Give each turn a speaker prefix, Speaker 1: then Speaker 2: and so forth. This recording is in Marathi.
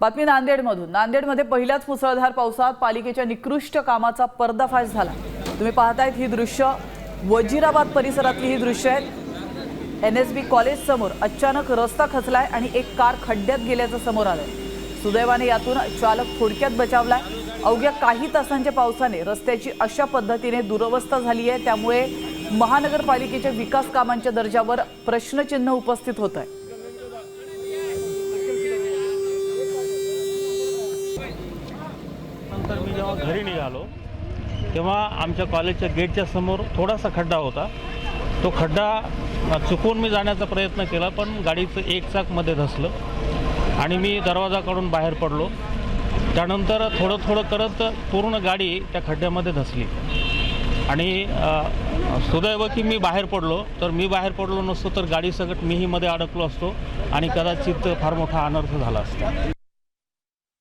Speaker 1: बातमी नांदेडमधून। नांदेडमध्ये पहिल्याच मुसळधार पावसात पालिकेच्या निकृष्ट कामाचा पर्दाफाश झाला। तुम्ही पाहतायत ही दृश्य वजीराबाद परिसरातली ही दृश्य आहेत। NSB कॉलेज समोर अचानक रस्ता खचलाय आणि एक कार खड्ड्यात गेल्याचं समोर आलंय। सुदैवाने यातून चालक थोडक्यात बचावलाय। अवघ्या काही तासांच्या पावसाने रस्त्याची अशा पद्धतीने दुरवस्था झाली आहे, त्यामुळे महानगरपालिकेच्या विकास कामांच्या दर्जावर प्रश्नचिन्ह उपस्थित होत आहे।
Speaker 2: नंतर मी जेव्हा घरी निघालो तेव्हा आमच्या कॉलेजच्या गेटच्या समोर थोडासा खड्डा होता। तो खड्डा चुकून मी जाण्याचा प्रयत्न केला, पण गाडीचं एक चाक मध्ये धसलं आणि मी दरवाजा काढून बाहेर पडलो। त्यानंतर थोडं करत पूर्ण गाडी त्या खड्ड्यामध्ये धसली आणि सुदैव की मी बाहेर पडलो। तर मी बाहेर पडलो नसतो तर गाडी सगट मीही मध्ये अडकलो असतो आणि कदाचित फार मोठा अनर्थ झाला असता।